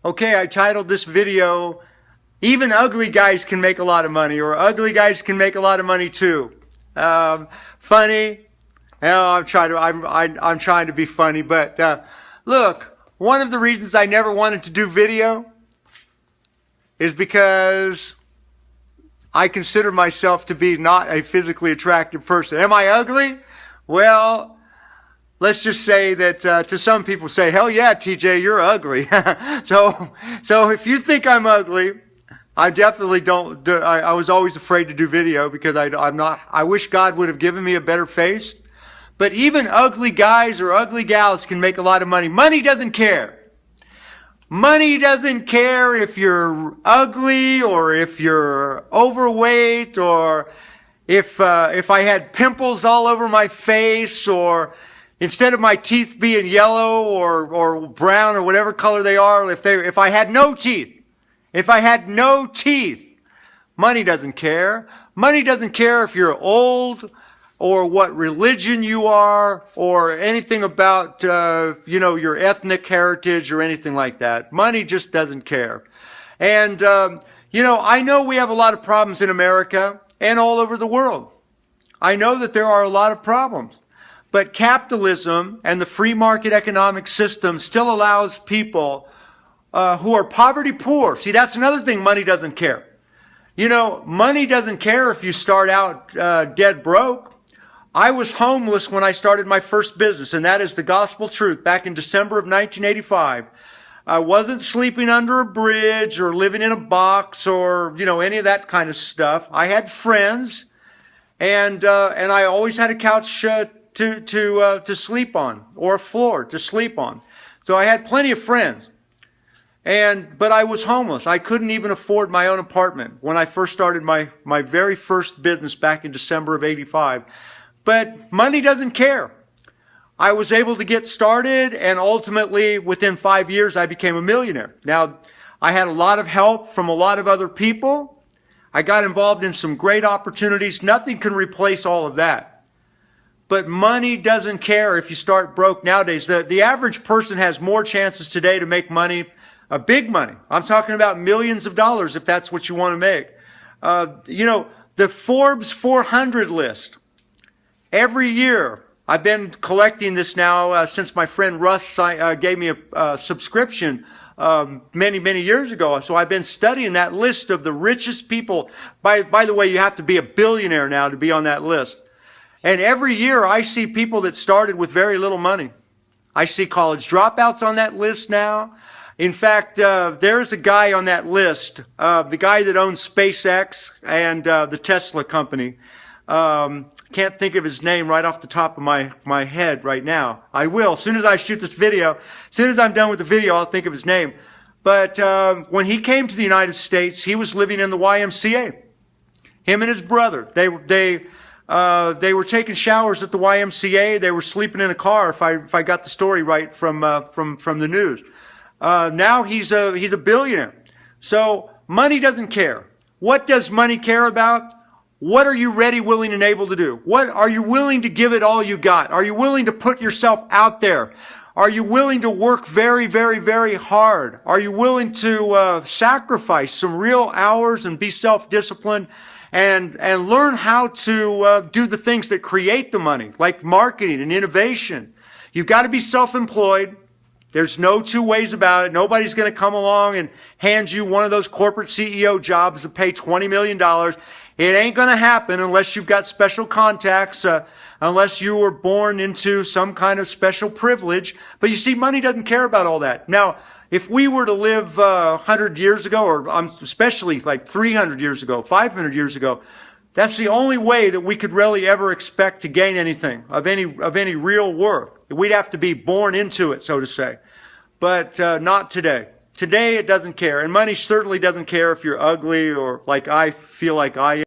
Okay, I titled this video, Even Ugly Guys Can Make a Lot of Money, or Ugly Guys Can Make a Lot of Money Too. Funny. You know, I'm trying to be funny, but look, one of the reasons I never wanted to do video is because I consider myself to be not a physically attractive person. Am I ugly? Well, let's just say that to some people say, hell yeah, TJ, you're ugly. So if you think I'm ugly, I definitely don't. I was always afraid to do video because I'm not. I wish God would have given me a better face. But even ugly guys or ugly gals can make a lot of money. Money doesn't care. Money doesn't care if you're ugly or if you're overweight or if I had pimples all over my face, or instead of my teeth being yellow or brown or whatever color they are, if I had no teeth. If I had no teeth, money doesn't care. Money doesn't care if you're old or what religion you are or anything about, your ethnic heritage or anything like that. Money just doesn't care. And, I know we have a lot of problems in America and all over the world. I know that there are a lot of problems. But capitalism and the free market economic system still allows people who are poverty poor. See, that's another thing money doesn't care. Money doesn't care if you start out dead broke. I was homeless when I started my first business, and that is the gospel truth, back in December of 1985. I wasn't sleeping under a bridge or living in a box or, any of that kind of stuff. I had friends, and I always had a couch to sleep on, or a floor to sleep on. So I had plenty of friends. But I was homeless. I couldn't even afford my own apartment when I first started my very first business back in December of 85. But money doesn't care. I was able to get started, and ultimately within 5 years I became a millionaire. Now, I had a lot of help from a lot of other people. I got involved in some great opportunities. Nothing can replace all of that. But money doesn't care if you start broke nowadays. The average person has more chances today to make money, big money. I'm talking about millions of dollars if that's what you want to make. The Forbes 400 list. Every year, I've been collecting this now since my friend Russ gave me a subscription many, many years ago. So I've been studying that list of the richest people. By the way, you have to be a billionaire now to be on that list. And every year I see people that started with very little money. I see college dropouts on that list now. In fact, there's a guy on that list, the guy that owns SpaceX and the Tesla company. Can't think of his name right off the top of my head right now. I will. As soon as I shoot this video, as soon as I'm done with the video, I'll think of his name. But when he came to the United States, he was living in the YMCA. Him and his brother. They were taking showers at the YMCA. They were sleeping in a car, if I got the story right from the news. Now he's a billionaire. So money doesn't care. What does money care about? What are you ready, willing, and able to do? What are you willing to give it all you got? Are you willing to put yourself out there? Are you willing to work very, very, very hard? Are you willing to sacrifice some real hours and be self-disciplined and learn how to do the things that create the money, like marketing and innovation? You've got to be self-employed. There's no two ways about it. Nobody's going to come along and hand you one of those corporate CEO jobs to pay $20 million. It ain't going to happen unless you've got special contacts, unless you were born into some kind of special privilege. But you see, money doesn't care about all that. Now, if we were to live 100 years ago, or especially like 300 years ago, 500 years ago, that's the only way that we could really ever expect to gain anything of any real worth. We'd have to be born into it, so to say. But not today. Today it doesn't care. And money certainly doesn't care if you're ugly or like I feel like I am.